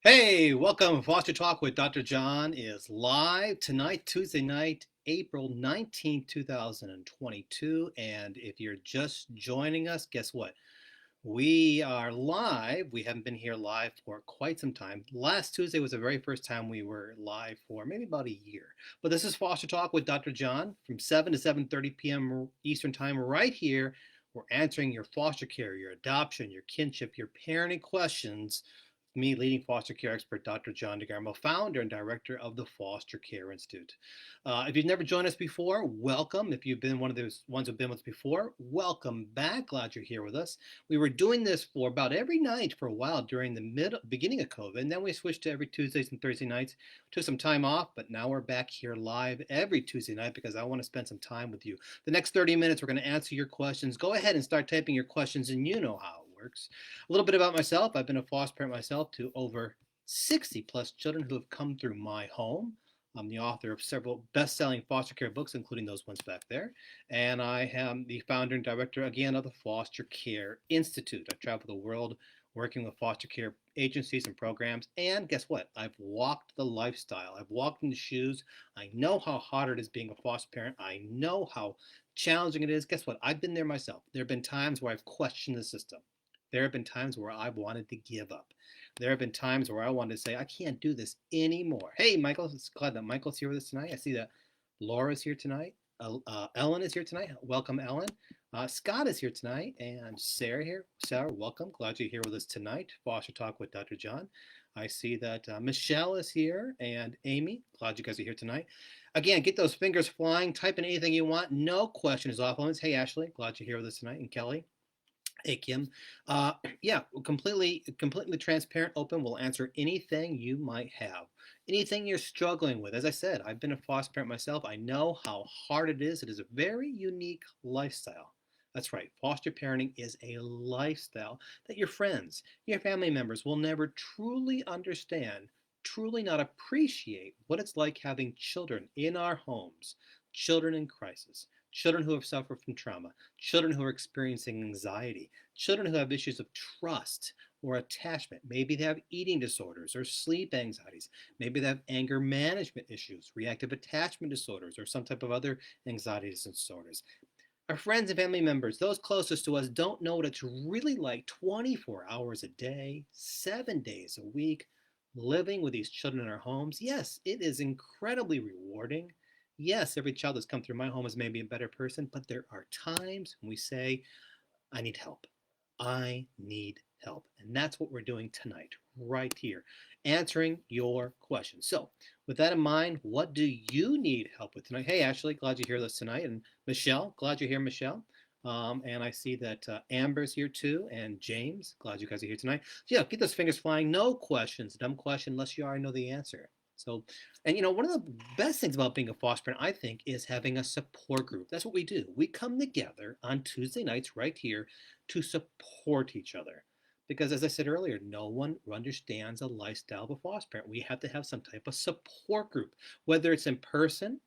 Hey, welcome. Foster Talk with Dr. John is live tonight, Tuesday night, April 19th, 2022. And if you're just joining us, guess what? We are live. We haven't been here live for quite some time. Last Tuesday was the very first time we were live for maybe about a year. But this is Foster Talk with Dr. John from 7 to 7:30 p.m. Eastern Time right here. We're answering your foster care, your adoption, your kinship, your parenting questions. Me, leading foster care expert Dr. John DeGarmo, founder and director of the Foster Care Institute. If you've never joined us before, welcome. If you've been one of those ones who've been with us before, welcome back. Glad you're here with us. We were doing this for about every night for a while during the beginning of COVID, and then we switched to every Tuesdays and Thursday nights. Took some time off, but now we're back here live every Tuesday night because I want to spend some time with you. The next 30 minutes, we're going to answer your questions. Go ahead and start typing your questions, and you know how it works. A little bit about myself. I've been a foster parent myself to over 60 plus children who have come through my home. I'm the author of several best-selling foster care books, including those ones back there. And I am the founder and director, again, of the Foster Care Institute. I travel the world working with foster care agencies and programs. And guess what? I've walked the lifestyle. I've walked in the shoes. I know how hard it is being a foster parent. I know how challenging it is. Guess what? I've been there myself. There have been times where I've questioned the system. There have been times where I've wanted to give up. There have been times where I wanted to say, I can't do this anymore. Hey, Michael, it's glad that Michael's here with us tonight. I see that Laura's here tonight. Ellen is here tonight. Welcome, Ellen. Scott is here tonight. And Sarah here. Sarah, welcome. Glad you're here with us tonight. Foster Talk with Dr. John. I see that Michelle is here and Amy. Glad you guys are here tonight. Again, get those fingers flying. Type in anything you want. No question is off limits. Hey, Ashley. Glad you're here with us tonight. And Kelly. Hey Kim, yeah, completely transparent, open. We'll answer anything you might have, anything you're struggling with. As I said, I've been a foster parent myself. I know how hard it is. It is a very unique lifestyle. That's right. Foster parenting is a lifestyle that your friends, your family members will never truly understand, truly not appreciate what it's like having children in our homes, children in crisis, children who have suffered from trauma, children who are experiencing anxiety, children who have issues of trust or attachment. Maybe they have eating disorders or sleep anxieties. Maybe they have anger management issues, reactive attachment disorders, or some type of other anxiety disorders. Our friends and family members, those closest to us, don't know what it's really like 24 hours a day, 7 days a week, living with these children in our homes. Yes, it is incredibly rewarding. Yes, every child that's come through my home is maybe a better person, but there are times when we say, I need help. I need help. And that's what we're doing tonight, right here, answering your questions. So, with that in mind, what do you need help with tonight? Hey, Ashley, glad you're here with us tonight. And Michelle, glad you're here, Michelle. And I see that Amber's here too, and James, glad you guys are here tonight. So, yeah, get those fingers flying. No questions, dumb question, unless you already know the answer. So, and one of the best things about being a foster parent, I think, is having a support group. That's what we do. We come together on Tuesday nights right here to support each other. Because as I said earlier, no one understands a lifestyle of a foster parent. We have to have some type of support group, whether it's in person.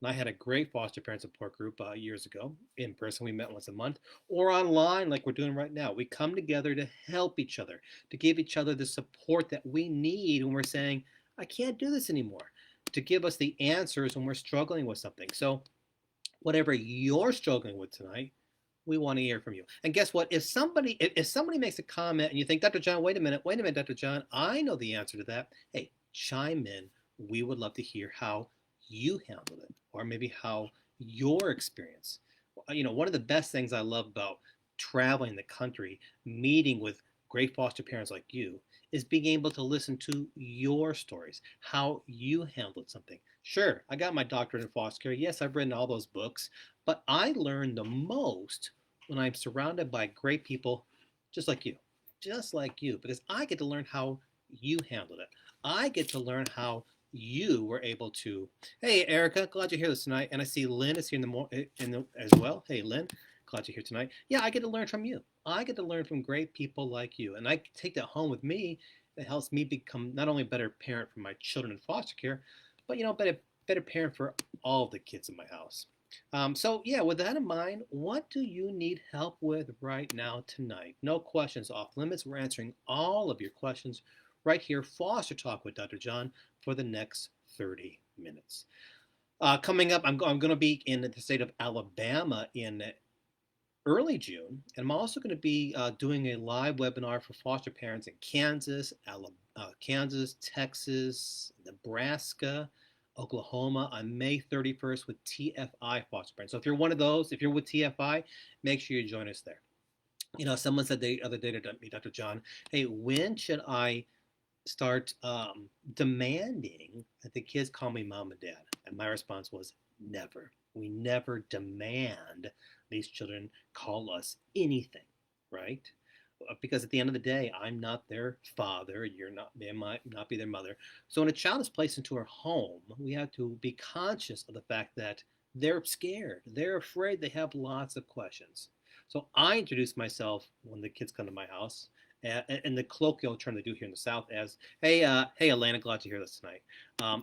And I had a great foster parent support group years ago. In person, we met once a month, or online, like we're doing right now. We come together to help each other, to give each other the support that we need when we're saying, I can't do this anymore, to give us the answers when we're struggling with something. So, whatever you're struggling with tonight, we want to hear from you. And guess what? If somebody makes a comment and you think, Dr. John, wait a minute, Dr. John, I know the answer to that. Hey, chime in. We would love to hear how you handled it, or maybe how your experience. One of the best things I love about traveling the country, meeting with great foster parents like you, is being able to listen to your stories, how you handled something. Sure, I got my doctorate in foster care. Yes, I've written all those books, but I learn the most when I'm surrounded by great people just like you, because I get to learn how you handled it. I get to learn how you were able to. Hey, Erica, glad you're here this tonight, and I see Lynn is here as well. Hey, Lynn, glad you're here tonight. Yeah, I get to learn from you. I get to learn from great people like you, and I take that home with me. It helps me become not only a better parent for my children in foster care, but better parent for all the kids in my house. So yeah, with that in mind, what do you need help with right now tonight? No questions off limits. We're answering all of your questions right here, Foster Talk with Dr. John, for the next 30 minutes. Coming up, I'm going to be in the state of Alabama in early June, and I'm also going to be doing a live webinar for foster parents in Kansas, Texas, Nebraska, Oklahoma on May 31st with TFI foster parents. So if you're one of those, if you're with TFI, make sure you join us there. Someone said the other day to me, Dr. John, hey, when should I start demanding that the kids call me mom and dad? And my response was never. We never demand these children call us anything, right? Because at the end of the day, I'm not their father. You're not. They might not be their mother. So when a child is placed into our home, we have to be conscious of the fact that they're scared. They're afraid. They have lots of questions. So I introduce myself when the kids come to my house, and the colloquial term they do here in the South as, hey, Elena, glad to hear this tonight.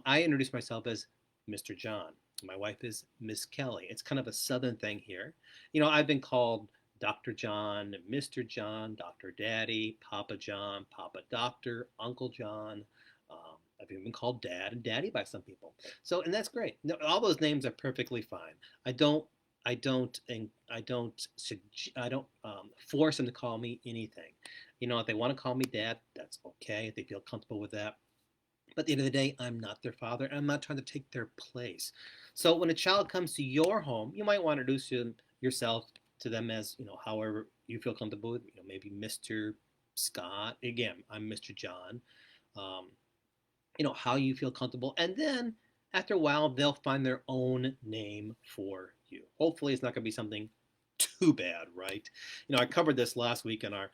I introduce myself as Mr. John. My wife is Miss Kelly. It's kind of a Southern thing here. I've been called Dr. John, Mr. John, Dr. Daddy, Papa John, Papa Doctor, Uncle John. I've even been called Dad and Daddy by some people. So, and that's great. All those names are perfectly fine. I don't, I don't, I don't, I don't force them to call me anything. If they want to call me Dad, that's okay. If they feel comfortable with that. But at the end of the day, I'm not their father, and I'm not trying to take their place. So when a child comes to your home, you might want to introduce yourself to them as, however you feel comfortable with, maybe Mr. Scott. Again, I'm Mr. John. Um, how you feel comfortable. And then after a while, they'll find their own name for you. Hopefully, it's not going to be something too bad, right? I covered this last week in our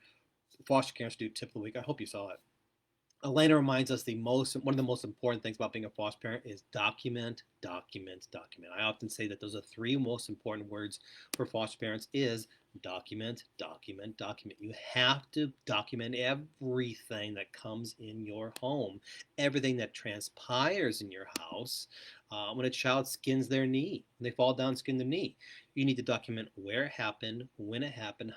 Foster Care Institute Tip of the Week. I hope you saw it. Elena reminds us one of the most important things about being a foster parent is document, document, document. I often say that those are three most important words for foster parents is document, document, document. You have to document everything that comes in your home, everything that transpires in your house. When a child skins their knee, when they fall down, skin their knee, you need to document where it happened, when it happened,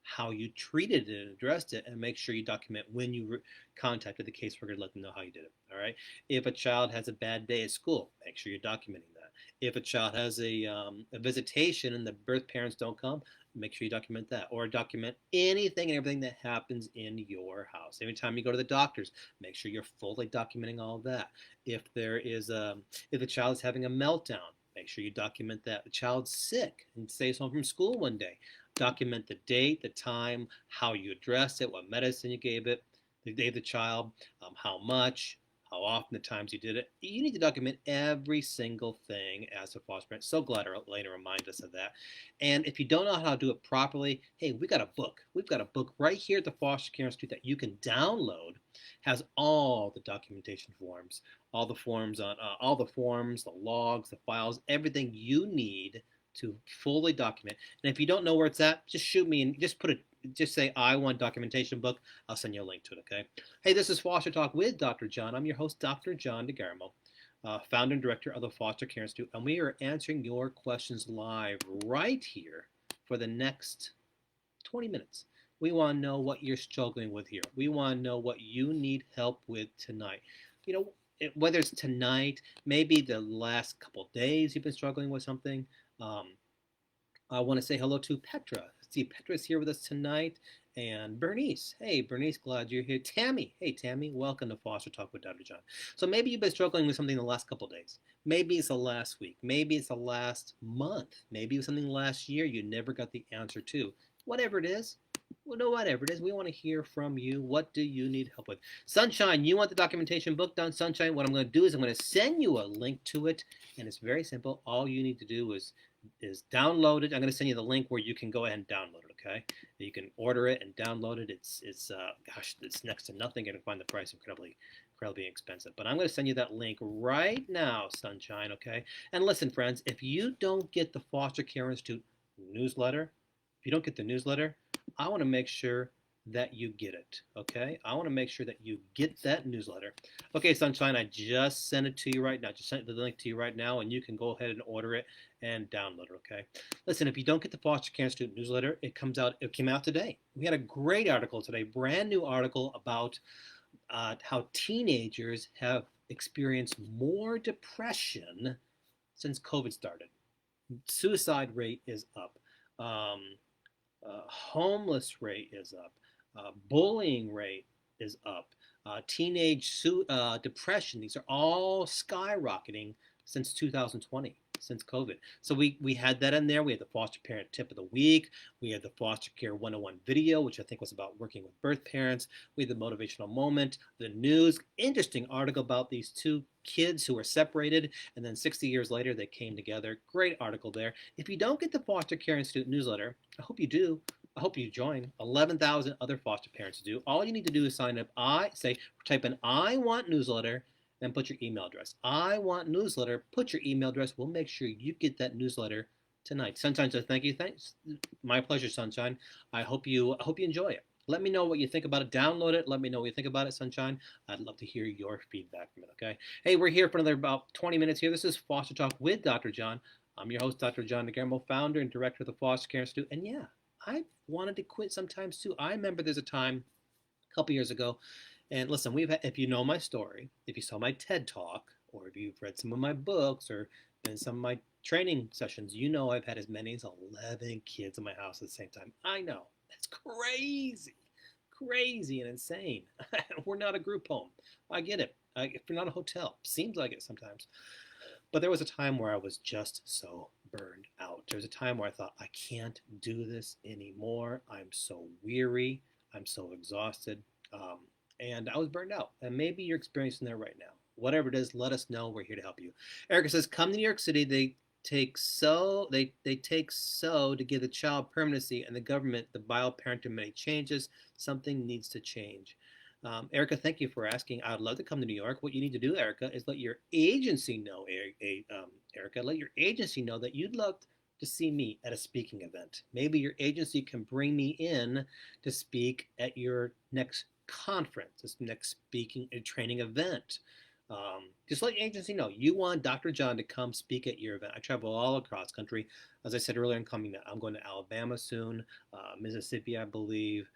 how you treated it and addressed it, and make sure you document when you contacted the caseworker to let them know how you did it. All right. If a child has a bad day at school, make sure you're documenting that. If a child has a visitation and the birth parents don't come, make sure you document that, or document anything and everything that happens in your house. Every time you go to the doctors, make sure you're fully documenting all of that. If a child is having a meltdown, make sure you document that. The child's sick and stays home from school one day, document the date, the time, how you addressed it, what medicine you gave it, the day of the child, how much, how often, the times you did it. You need to document every single thing as a foster parent. So glad Elena reminded us of that. And if you don't know how to do it properly, hey, we've got a book. We've got a book right here at the Foster Care Institute that you can download. Has all the documentation forms, all the forms, the logs, the files, everything you need to fully document. And if you don't know where it's at, just shoot me and just say, I want documentation book. I'll send you a link to it, okay? Hey, this is Foster Talk with Dr. John. I'm your host, Dr. John DeGarmo, founder and director of the Foster Care Institute, and we are answering your questions live right here for the next 20 minutes. We want to know what you're struggling with here. We want to know what you need help with tonight. Whether it's tonight, maybe the last couple days you've been struggling with something. I want to say hello to Petra. See, Petra's here with us tonight. And Bernice. Hey, Bernice, glad you're here. Tammy. Hey, Tammy, welcome to Foster Talk with Dr. John. So maybe you've been struggling with something the last couple days. Maybe it's the last week. Maybe it's the last month. Maybe it was something last year you never got the answer to. Whatever it is, we want to hear from you. What do you need help with? Sunshine, you want the documentation book done? Sunshine, what I'm going to do is I'm going to send you a link to it, and it's very simple. All you need to do is download it. I'm going to send you the link where you can go ahead and download it, okay? You can order it and download it. It's next to nothing. You're going to find the price incredibly expensive. But I'm going to send you that link right now, Sunshine, okay? And listen, friends, if you don't get the Foster Care Institute newsletter, I want to make sure that you get it, okay? I want to make sure that you get that newsletter. Okay, Sunshine, I just sent it to you right now. Just sent the link to you right now, and you can go ahead and order it and download it, okay? Listen, if you don't get the Foster Care Institute newsletter, it came out today. We had a great article today, brand new article about how teenagers have experienced more depression since COVID started. Suicide rate is up. Um, Homeless rate is up. Bullying rate is up. Depression, these are all skyrocketing since 2020, since COVID. So we had that in there. We had the foster parent tip of the week. We had the foster care 101 video, which I think was about working with birth parents. We had the motivational moment, the news, interesting article about these two kids who were separated and then 60 years later they came together. Great article there. If you don't get the Foster Care Institute newsletter, I hope you do. I hope you join. 11,000 other foster parents do. All you need to do is sign up. Type in I want newsletter, and put your email address. I want newsletter. Put your email address. We'll make sure you get that newsletter tonight. Sunshine says thank you. Thanks. My pleasure, Sunshine. I hope you enjoy it. Let me know what you think about it. Download it. Let me know what you think about it, Sunshine. I'd love to hear your feedback from it, okay? Hey, we're here for another about 20 minutes here. This is Foster Talk with Dr. John. I'm your host, Dr. John DeGarmo, founder and director of the Foster Care Institute. And yeah, I wanted to quit sometimes too. I remember there's a time a couple years ago, and listen, if you know my story, if you saw my TED Talk, or if you've read some of my books or been in some of my training sessions, you know I've had as many as 11 kids in my house at the same time. I know. That's crazy. Crazy and insane. We're not a group home. I get it. If you're not a hotel, seems like it sometimes. But there was a time where I was just so burned out. There was a time where I thought, I can't do this anymore. I'm so weary. I'm so exhausted. Um, and I was burned out. And maybe you're experiencing that right now. Whatever it is, let us know. We're here to help you. Erica says, come to New York City. They take so to give the child permanency, and the government, the bioparenting many changes. Something needs to change. Erica, thank you for asking. I'd love to come to New York. What you need to do, Erica, is let your agency know, Erica, let your agency know that you'd love to see me at a speaking event. Maybe your agency can bring me in to speak at your next conference, this next speaking and training event. Just let your agency know you want Dr. John to come speak at your event. I travel all across country. As I said earlier, I'm going to Alabama soon, Mississippi, I believe.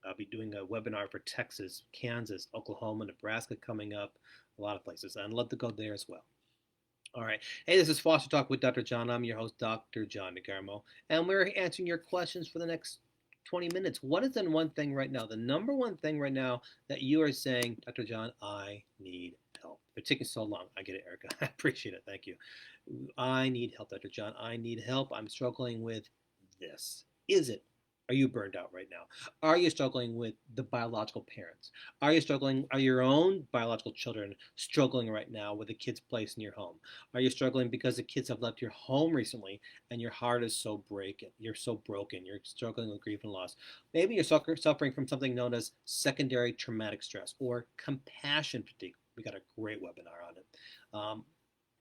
I'll be doing a webinar for Texas, Kansas, Oklahoma, Nebraska coming up, a lot of places. I'd love to go there as well. All right. Hey, this is Foster Talk with Dr. John. I'm your host, Dr. John DeGarmo, and we're answering your questions for the next 20 minutes. What is the one thing right now, the number one thing right now that you are saying, Dr. John, I need help? It's taking so long. I get it, Erica. I appreciate it. Thank you. I need help, Dr. John. I need help. I'm struggling with this. Are you burned out right now? Are you struggling with the biological parents? Are your own biological children struggling right now with the kids placed in your home? Are you struggling because the kids have left your home recently and your heart is so breaking? You're so broken. You're struggling with grief and loss. Maybe you're suffering from something known as secondary traumatic stress or compassion fatigue. We got a great webinar on it.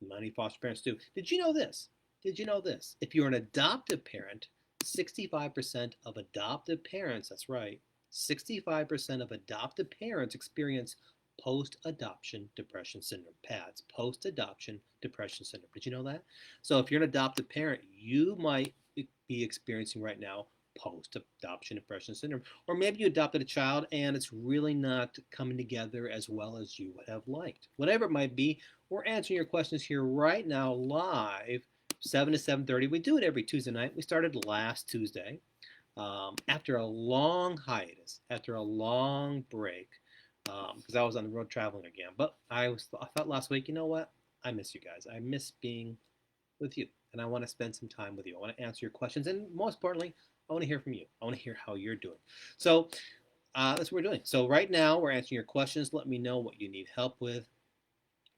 Many foster parents do. Did you know this? If you're an adoptive parent, 65% of adoptive parents, that's right, 65% of adoptive parents experience post-adoption depression syndrome, PADS, post-adoption depression syndrome. Did you know that? So if you're an adoptive parent, you might be experiencing right now post-adoption depression syndrome. Or maybe you adopted a child and it's really not coming together as well as you would have liked. Whatever it might be, we're answering your questions here right now live, 7 to 7:30. We do it every Tuesday night. We started last Tuesday after a long hiatus, after a long break, because I was on the road traveling again. But I thought last week, you know what? I miss you guys. I miss being with you, and I want to spend some time with you. I want to answer your questions, and most importantly, I want to hear from you. I want to hear how you're doing. So that's what we're doing. So right now, we're answering your questions. Let me know what you need help with.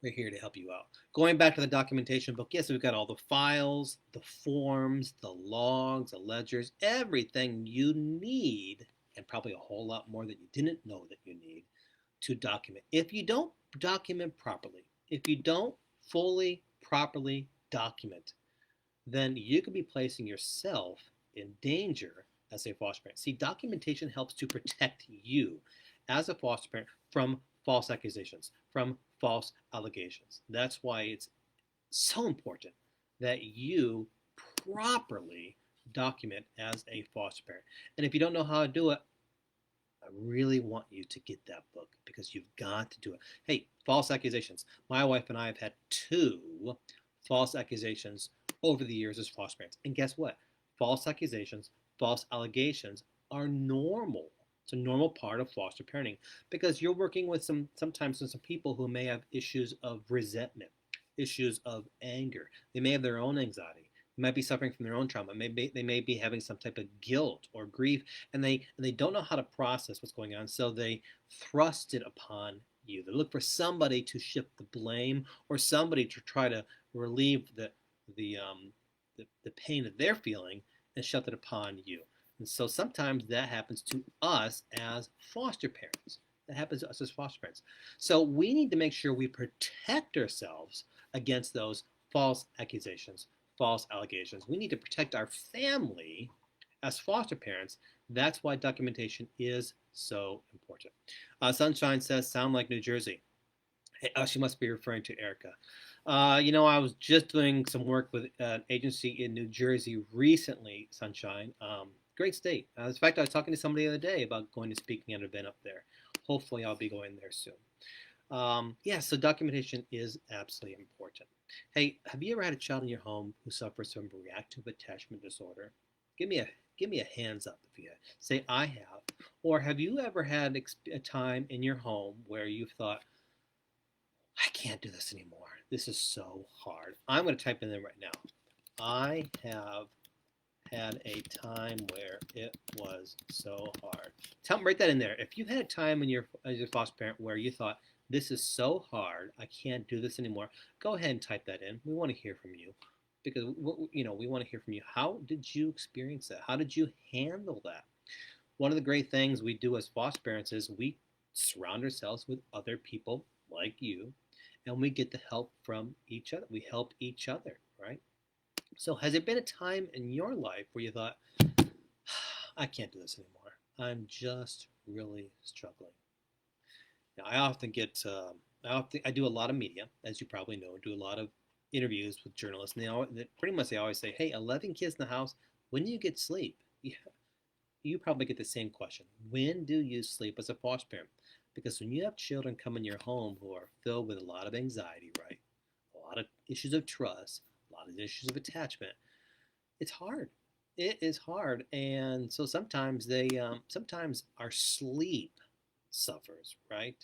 We're here to help you out. Going back to the documentation book, yes, we've got all the files, the forms, the logs, the ledgers, everything you need, and probably a whole lot more that you didn't know that you need to document. If you don't document properly, if you don't fully, properly document, then you could be placing yourself in danger as a foster parent. See, documentation helps to protect you as a foster parent from false accusations, from false allegations. That's why it's so important that you properly document as a foster parent. And if you don't know how to do it, I really want you to get that book because you've got to do it. Hey, false accusations. My wife and I have had two false accusations over the years as foster parents. And guess what? False accusations, false allegations are normal. It's a normal part of foster parenting because you're working with sometimes with some people who may have issues of resentment, issues of anger. They may have their own anxiety. They might be suffering from their own trauma. Maybe they may be having some type of guilt or grief, and they don't know how to process what's going on, so they thrust it upon you. They look for somebody to shift the blame or somebody to try to relieve the pain that they're feeling and shift it upon you. And so sometimes that happens to us as foster parents. That happens to us as foster parents. So we need to make sure we protect ourselves against those false accusations, false allegations. We need to protect our family as foster parents. That's why documentation is so important. Sunshine says, sound like New Jersey. Hey, she must be referring to Erica. I was just doing some work with an agency in New Jersey recently, Sunshine. Great state. In fact, I was talking to somebody the other day about going to speaking at an event up there. Hopefully, I'll be going there soon. Yeah, so documentation is absolutely important. Hey, have you ever had a child in your home who suffers from reactive attachment disorder? Give me a give me a hands up if you say I have. Or have you ever had a time in your home where you've thought, I can't do this anymore. This is so hard. I'm going to type in there right now. I have had a time where it was so hard. Write that in there. If you've had a time as a foster parent where you thought, this is so hard, I can't do this anymore, go ahead and type that in. We want to hear from you because we want to hear from you. How did you experience that? How did you handle that? One of the great things we do as foster parents is we surround ourselves with other people like you, and we get the help from each other. We help each other, right? So, has there been a time in your life where you thought, I can't do this anymore? I'm just really struggling. Now, I often get, I do a lot of media, as you probably know, do a lot of interviews with journalists, and they always say, hey, 11 kids in the house, when do you get sleep? Yeah, you probably get the same question. When do you sleep as a foster parent? Because when you have children come in your home who are filled with a lot of anxiety, right? A lot of issues of trust, a lot of issues of attachment, it's hard. It is hard. And so sometimes our sleep suffers, right?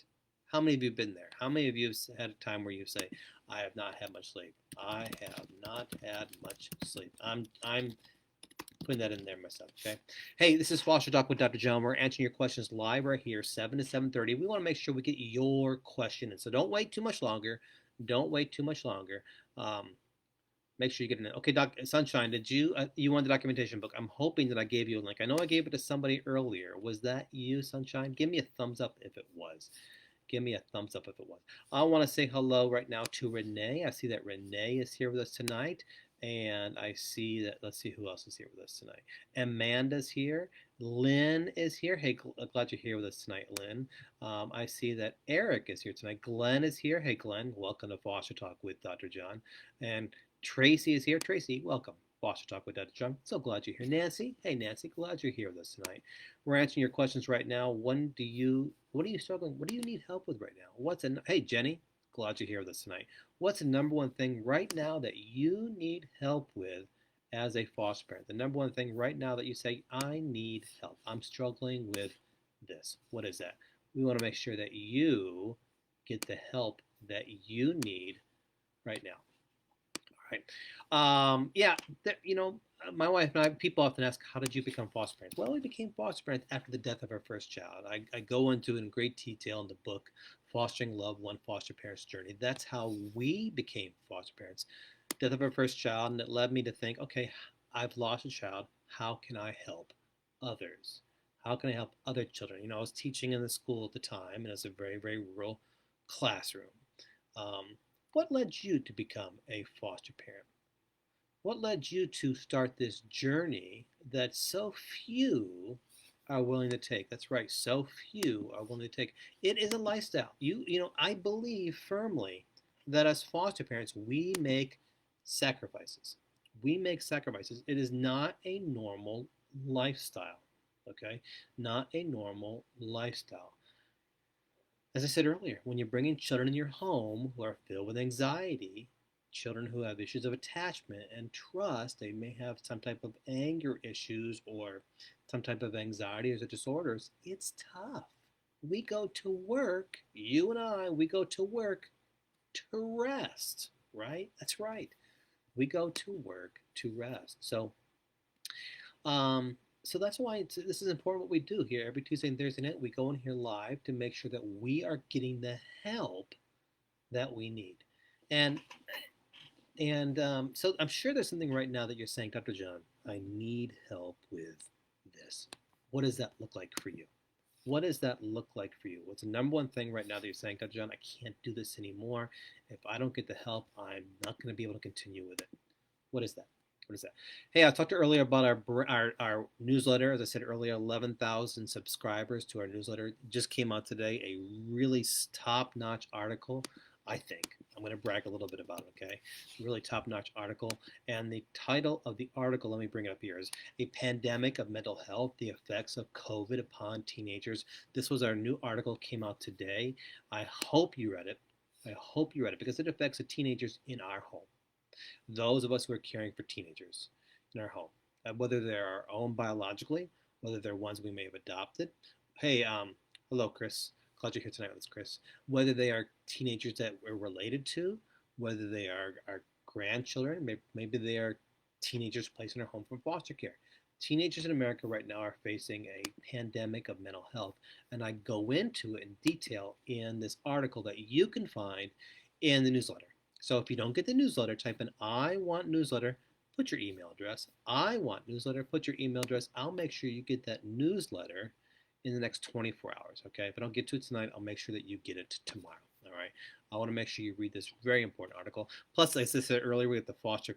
How many of you have been there? How many of you have had a time where you say, I have not had much sleep? I have not had much sleep. I'm putting that in there myself, okay? Hey, this is Foster Talk with Dr. John. We're answering your questions live right here, 7 to 7:30. We want to make sure we get your question in. So don't wait too much longer. Don't wait too much longer. Make sure you get it in. Okay, Sunshine, did you want the documentation book? I'm hoping that I gave you a link. I know I gave it to somebody earlier. Was that you, Sunshine? Give me a thumbs up if it was. Give me a thumbs up if it was. I want to say hello right now to Renee. I see that Renee is here with us tonight. And I see that, let's see who else is here with us tonight. Amanda's here. Lynn is here. Hey, glad you're here with us tonight, Lynn. I see that Eric is here tonight. Glenn is here. Hey, Glenn, welcome to Foster Talk with Dr. John. And Tracy is here. Tracy, welcome. Foster Talk with Dr. John. So glad you're here. Nancy, hey Nancy, glad you're here with us tonight. We're answering your questions right now. What are you struggling? What do you need help with right now? Hey Jenny, glad you're here with us tonight. What's the number one thing right now that you need help with as a foster parent? The number one thing right now that you say, I need help. I'm struggling with this. What is that? We want to make sure that you get the help that you need right now. Right. Yeah, my wife and I, people often ask, how did you become foster parents? Well, we became foster parents after the death of our first child. I go into it in great detail in the book, Fostering Love, One Foster Parent's Journey. That's how we became foster parents. Death of our first child, and it led me to think, okay, I've lost a child. How can I help others? How can I help other children? I was teaching in the school at the time, and it was a very, very rural classroom. What led you to become a foster parent? What led you to start this journey that so few are willing to take? That's right, so few are willing to take. It is a lifestyle. I believe firmly that as foster parents, we make sacrifices. We make sacrifices. It is not a normal lifestyle. okay? Not a normal lifestyle. As I said earlier, when you're bringing children in your home who are filled with anxiety, children who have issues of attachment and trust, they may have some type of anger issues or some type of anxiety or disorders, it's tough. We go to work, you and I, we go to work to rest, right? That's right. We go to work to rest. Um, so that's why this is important what we do here every Tuesday and Thursday night. We go in here live to make sure that we are getting the help that we need. And so I'm sure there's something right now that you're saying, Dr. John, I need help with this. What does that look like for you? What does that look like for you? What's the number one thing right now that you're saying, Dr. John, I can't do this anymore. If I don't get the help, I'm not going to be able to continue with it. What is that? What is that? Hey, I talked earlier about our newsletter. As I said earlier, 11,000 subscribers to our newsletter. Just came out today. A really top-notch article. I think I'm going to brag a little bit about it. Okay, really top-notch article. And the title of the article, let me bring it up here, is "A Pandemic of Mental Health: The Effects of COVID Upon Teenagers." This was our new article. Came out today. I hope you read it. I hope you read it because it affects the teenagers in our home, those of us who are caring for teenagers in our home, whether they're our own biologically, whether they're ones we may have adopted. Hey, hello, Chris. Glad you're here tonight with us, Chris. Whether they are teenagers that we're related to, whether they are our grandchildren, maybe they are teenagers placed in our home from foster care. Teenagers in America right now are facing a pandemic of mental health, and I go into it in detail in this article that you can find in the newsletter. So if you don't get the newsletter, type in "I want newsletter," put your email address. "I want newsletter," put your email address. I'll make sure you get that newsletter in the next 24 hours. Okay. If I don't get to it tonight, I'll make sure that you get it tomorrow. All right. I want to make sure you read this very important article. Plus, as I said earlier, we have the foster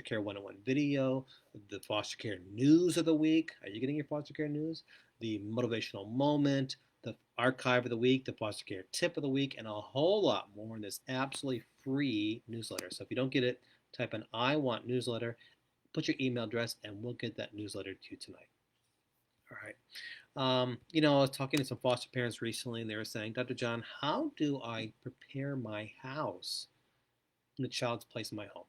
care 101 video, the foster care news of the week. Are you getting your foster care news? The motivational moment, the archive of the week, the foster care tip of the week, and a whole lot more in this absolutely free newsletter. So if you don't get it, type in "I want newsletter," put your email address, and we'll get that newsletter to you tonight. All right. I was talking to some foster parents recently, and they were saying, "Dr. John, how do I prepare my house when the child's placed in my home?"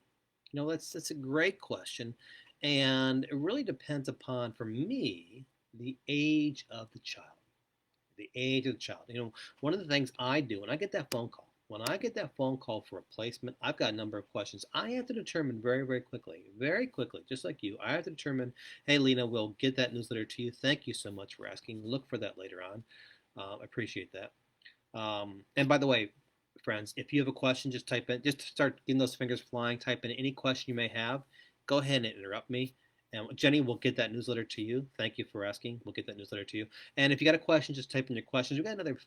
That's a great question, and it really depends upon, for me, the age of the child. The age of the child. One of the things I do when I get that phone call, for a placement, I've got a number of questions. I have to determine very quickly, just like you. I have to determine, hey, Lena, we'll get that newsletter to you. Thank you so much for asking. Look for that later on. I appreciate that. And by the way, friends, if you have a question, just start getting those fingers flying. Type in any question you may have. Go ahead and interrupt me. And Jenny will get that newsletter to you. Thank you for asking. We'll get that newsletter to you. And if you got a question, just type in your questions. We've got another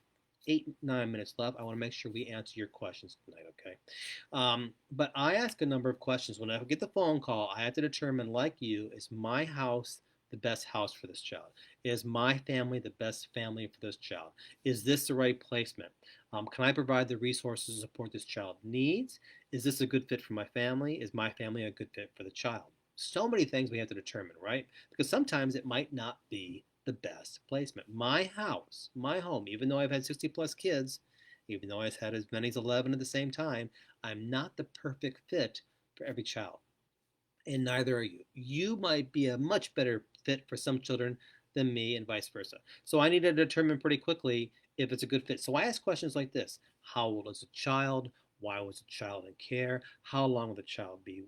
8, 9 minutes left. I want to make sure we answer your questions tonight, okay? But I ask a number of questions. When I get the phone call, I have to determine, like you, is my house the best house for this child? Is my family the best family for this child? Is this the right placement? Can I provide the resources to support this child needs? Is this a good fit for my family? Is my family a good fit for the child? So many things we have to determine, right? Because sometimes it might not be the best placement. My house, my home, even though I've had 60 plus kids, even though I've had as many as 11 at the same time, I'm not the perfect fit for every child. And neither are you. You might be a much better fit for some children than me, and vice versa. So I need to determine pretty quickly if it's a good fit. So I ask questions like this: how old is the child? Why was the child in care? How long will the child be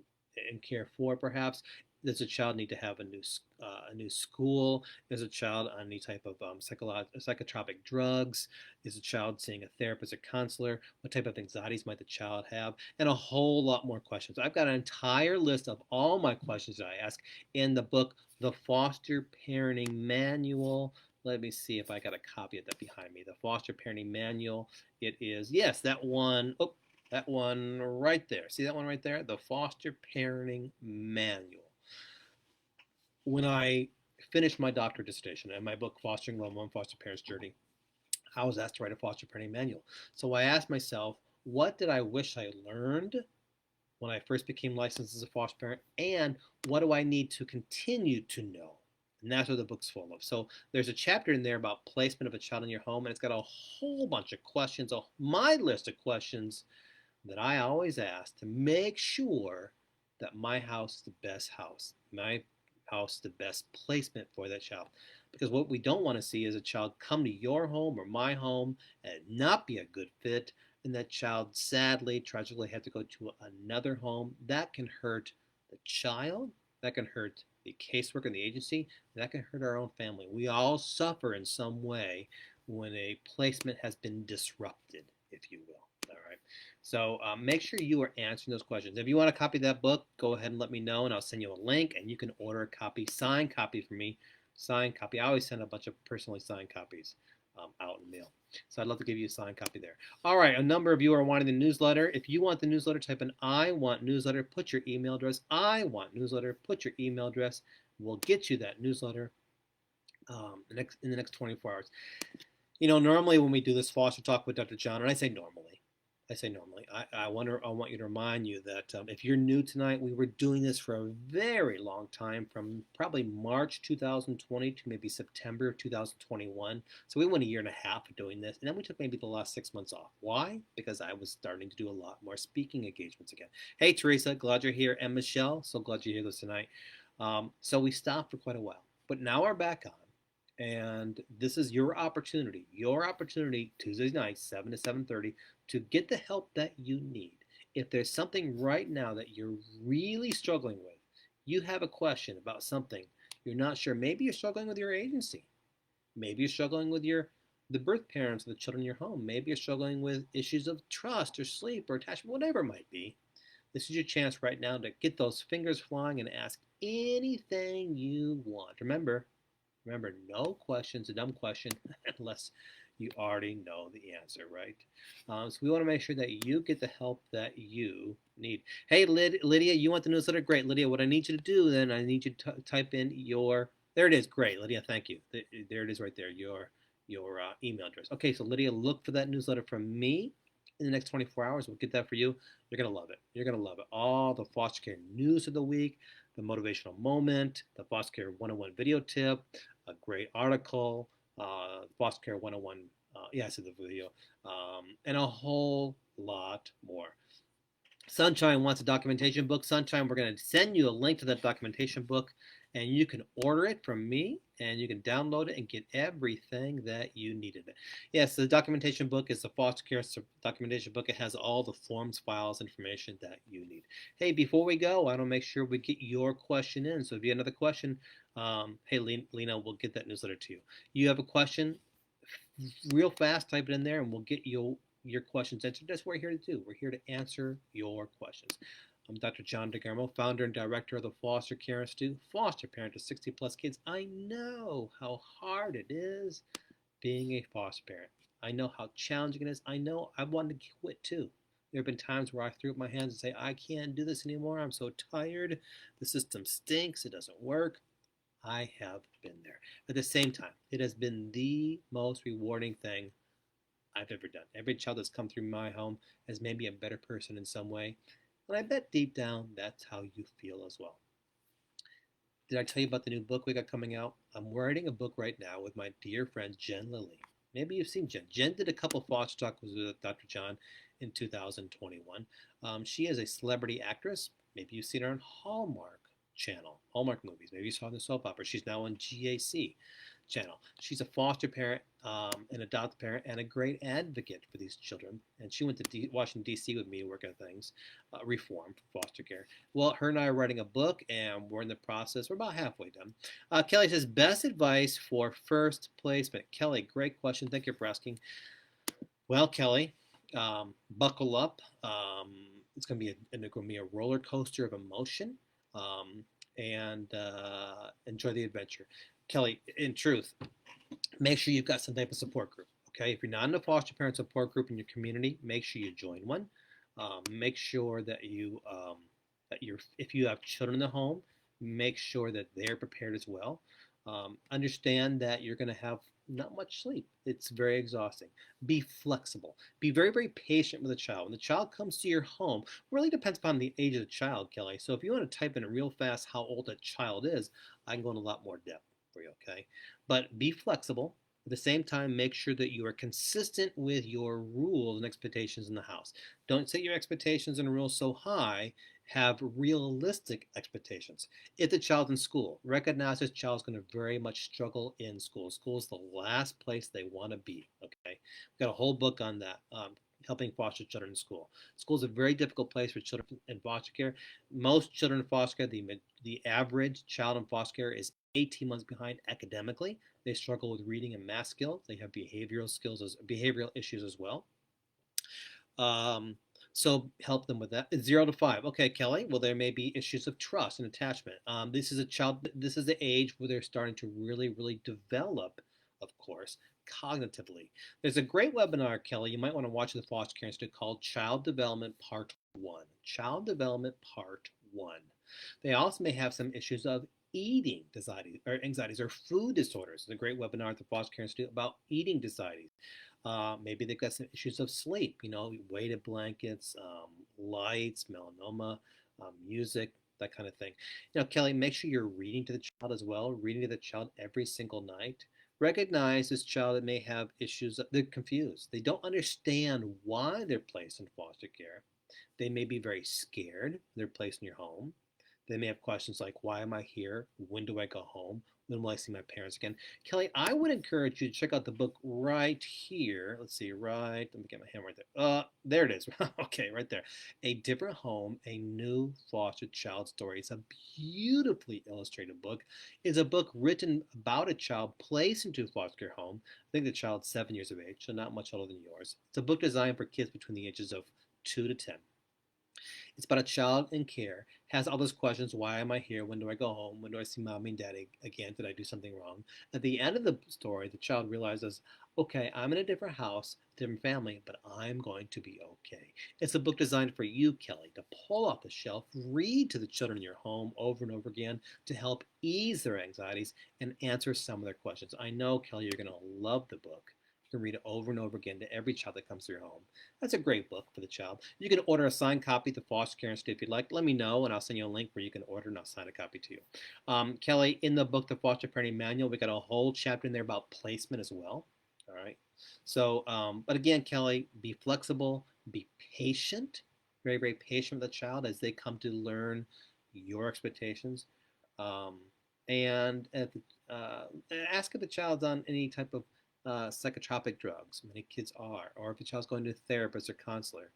in care for, perhaps? Does the child need to have a new school? Is a child on any type of psychotropic drugs? Is the child seeing a therapist or counselor? What type of anxieties might the child have? And a whole lot more questions. I've got an entire list of all my questions that I ask in the book, The Foster Parenting Manual. Let me see if I got a copy of that behind me. The Foster Parenting Manual. It is, yes, that one. Oh, that one right there. See that one right there? The Foster Parenting Manual. When I finished my doctorate dissertation and my book, Fostering Level 1 Foster Parents Journey, I was asked to write a foster parenting manual. So I asked myself, what did I wish I learned when I first became licensed as a foster parent? And what do I need to continue to know And that's what the book's full of. So there's a chapter in there about placement of a child in your home, and it's got a whole bunch of questions, my list of questions that I always ask to make sure that my house is the best house, my house the best placement for that child. Because what we don't want to see is a child come to your home or my home and not be a good fit, and that child sadly, tragically have to go to another home. That can hurt the child, that can hurt the caseworker and the agency, that can hurt our own family. We all suffer in some way when a placement has been disrupted, if you will. All right. So make sure you are answering those questions. If you want a copy of that book, go ahead and let me know, and I'll send you a link, and you can order a copy, signed copy for me, signed copy. I always send a bunch of personally signed copies out in mail. So I'd love to give you a signed copy there. All right, a number of you are wanting the newsletter. If you want the newsletter, type in I want newsletter, put your email address. I want newsletter, put your email address. We'll get you that newsletter in the next 24 hours. You know, normally when we do this foster talk with Dr. John, and I say normally, I want you to remind you that if you're new tonight, we were doing this for a very long time, from probably March 2020 to maybe September 2021. So we went a year and a half of doing this, and then we took maybe the last 6 months off. Why? Because I was starting to do a lot more speaking engagements again. Hey, Teresa, glad you're here, and Michelle, so glad you're here this tonight. So we stopped for quite a while, but now we're back on. And this is your opportunity Tuesday night, 7 to 7:30, to get the help that you need. If there's something right now that you're really struggling with, you have a question about something you're not sure, maybe you're struggling with your agency, maybe you're struggling with the birth parents of the children in your home, maybe you're struggling with issues of trust or sleep or attachment, whatever it might be. This is your chance right now to get those fingers flying and ask anything you want. Remember, no question's a dumb question unless you already know the answer, right? So we want to make sure that you get the help that you need. Hey, Lydia, you want the newsletter? Great, Lydia. What I need you to do then, I need you to type in your. There it is. Great, Lydia. Thank you. There it is, right there. Your email address. Okay, so Lydia, look for that newsletter from me in the next 24 hours. We'll get that for you. You're gonna love it. You're gonna love it. All the foster care news of the week, the motivational moment, the foster care 101 video tip, a great article, foster care 101, I said the video, and a whole lot more. Sunshine wants a documentation book. Sunshine, we're going to send you a link to that documentation book, and you can order it from me, and you can download it and get everything that you needed. Yes, the documentation book is the foster care documentation book. It has all the forms, files, information that you need. Hey, before we go, I want to make sure we get your question in. So if you have another question, hey, Lena, we'll get that newsletter to you. You have a question, real fast, type it in there, and we'll get your questions answered. That's what we're here to do. We're here to answer your questions. I'm Dr. John DeGarmo, founder and director of the Foster Care Institute, foster parent to 60 plus kids. I know how hard it is being a foster parent. I know how challenging it is. I know I wanted to quit too. There have been times where I threw up my hands and say, I can't do this anymore. I'm so tired. The system stinks. It doesn't work. I have been there. At the same time, it has been the most rewarding thing I've ever done. Every child that's come through my home has made me a better person in some way. And I bet deep down that's how you feel as well. Did I tell you about the new book we got coming out? I'm writing a book right now with my dear friend Jen Lilly. Maybe you've seen Jen. Jen did a couple foster talks with Dr. John in 2021. She is a celebrity actress. Maybe you've seen her on Hallmark channel, Hallmark movies. Maybe you saw the soap opera. She's now on GAC channel. She's a foster parent, an adopted parent, and a great advocate for these children. And she went to Washington, D.C. with me working on things, reform for foster care. Well, her and I are writing a book, and we're in the process. We're about halfway done. Kelly says, best advice for first placement. Kelly, great question. Thank you for asking. Well, Kelly, buckle up. It's going to be a roller coaster of emotion, and enjoy the adventure. Kelly, in truth, make sure you've got some type of support group. Okay, if you're not in a foster parent support group in your community, make sure you join one. Make sure that if you have children in the home, make sure that they're prepared as well. Understand that you're going to have not much sleep. It's very exhausting. Be flexible. Be very, very patient with the child. When the child comes to your home, really depends upon the age of the child, Kelly. So if you want to type in real fast how old a child is, I can go in a lot more depth. for you, okay? But be flexible. At the same time, make sure that you are consistent with your rules and expectations in the house. Don't set your expectations and rules so high. Have realistic expectations. If the child's in school, recognize this child's going to very much struggle in school. School is the last place they want to be, okay? We've got a whole book on that, helping foster children in school. School is a very difficult place for children in foster care. Most children in foster care, the average child in foster care is 18 months behind academically. They struggle with reading and math skills. They have behavioral issues as well. Um, so help them with that. 0 to 5. Okay, Kelly. Well, there may be issues of trust and attachment. This is a child. This is the age where they're starting to really, really develop, of course, cognitively. There's a great webinar, Kelly. You might want to watch the Foster Care Institute called Child Development Part 1. Child Development Part 1. They also may have some issues of eating anxieties or food disorders. There's a great webinar at the Foster Care Institute about eating anxieties. Maybe they've got some issues of sleep, weighted blankets, lights, melanoma, music, that kind of thing. Kelly, make sure you're reading to the child as well, reading to the child every single night. Recognize this child that may have issues. They're confused. They don't understand why they're placed in foster care. They may be very scared they're placed in your home. They may have questions like, why am I here? When do I go home? When will I see my parents again? Kelly, I would encourage you to check out the book right here. Let's see, let me get my hand right there. There it is. Okay, right there. A Different Home, A New Foster Child Story. It's a beautifully illustrated book. It's a book written about a child placed into a foster care home. I think the child's 7 years of age, so not much older than yours. It's a book designed for kids between the ages of 2 to 10. It's about a child in care, has all those questions. Why am I here? When do I go home? When do I see mommy and daddy again? Did I do something wrong? At the end of the story, the child realizes, okay, I'm in a different house, different family, but I'm going to be okay. It's a book designed for you, Kelly, to pull off the shelf, read to the children in your home over and over again to help ease their anxieties and answer some of their questions. I know, Kelly, you're going to love the book. You can read it over and over again to every child that comes to your home. That's a great book for the child. You can order a signed copy at the Foster Care Institute if you'd like. Let me know, and I'll send you a link where you can order, and I'll sign a copy to you. Kelly, in the book, The Foster Parenting Manual, we got a whole chapter in there about placement as well. All right. So, but again, Kelly, be flexible, be patient, very, very patient with the child as they come to learn your expectations. And ask if the child's on any type of psychotropic drugs. Many kids are, or if the child's going to a therapist or counselor.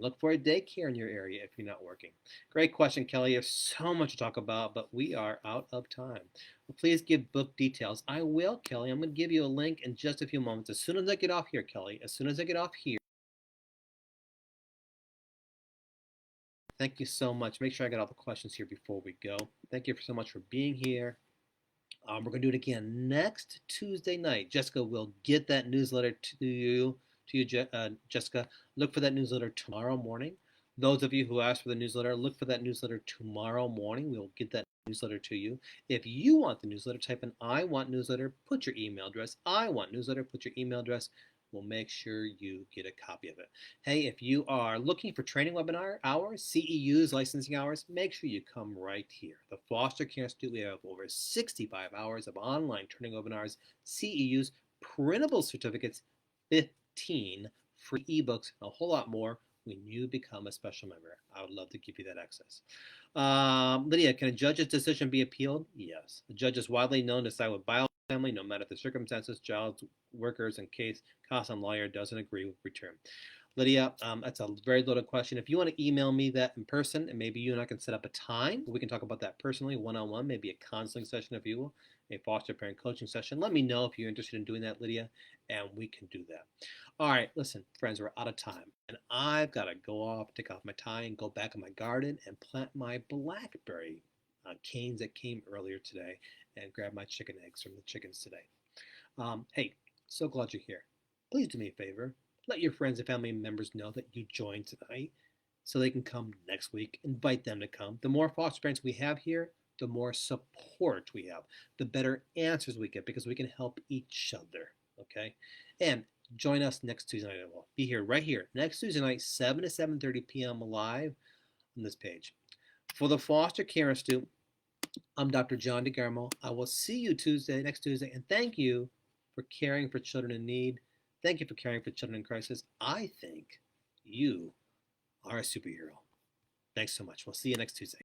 Look for a daycare in your area if you're not working. Great question, Kelly. There's so much to talk about, but we are out of time. Well, please give book details. I will, Kelly. I'm going to give you a link in just a few moments. As soon as I get off here, Kelly, as soon as I get off here. Thank you so much. Make sure I got all the questions here before we go. Thank you so much for being here. We're going to do it again next Tuesday night. Jessica will get that newsletter to you, Jessica. Look for that newsletter tomorrow morning. Those of you who asked for the newsletter, look for that newsletter tomorrow morning. We'll get that newsletter to you. If you want the newsletter, type in I want newsletter, put your email address. I want newsletter, put your email address. We'll make sure you get a copy of it. Hey, if you are looking for training webinar hours, CEUs, licensing hours, make sure you come right here. The Foster Care Institute, we have over 65 hours of online training webinars, CEUs, printable certificates, 15 free ebooks, and a whole lot more when you become a special member. I would love to give you that access. Lydia, can a judge's decision be appealed? Yes. The judge is widely known to side with family, no matter the circumstances, child workers, in case CASA lawyer doesn't agree with return. Lydia, that's a very loaded question. If you want to email me that in person, and maybe you and I can set up a time, we can talk about that personally, one-on-one, maybe a counseling session if you will, a foster parent coaching session. Let me know if you're interested in doing that, Lydia, and we can do that. All right, listen, friends, we're out of time, and I've got to go off, take off my tie, and go back in my garden and plant my blackberry canes that came earlier today, and grab my chicken eggs from the chickens today. Hey, so glad you're here. Please do me a favor. Let your friends and family members know that you joined tonight so they can come next week. Invite them to come. The more foster parents we have here, the more support we have, the better answers we get because we can help each other, okay? And join us next Tuesday night. We'll be here right here next Tuesday night, 7 to 7:30 p.m. live on this page. For the Foster Care Institute, I'm Dr. John DeGarmo. I will see you next Tuesday, and thank you for caring for children in need. Thank you for caring for children in crisis. I think you are a superhero. Thanks so much. We'll see you next Tuesday.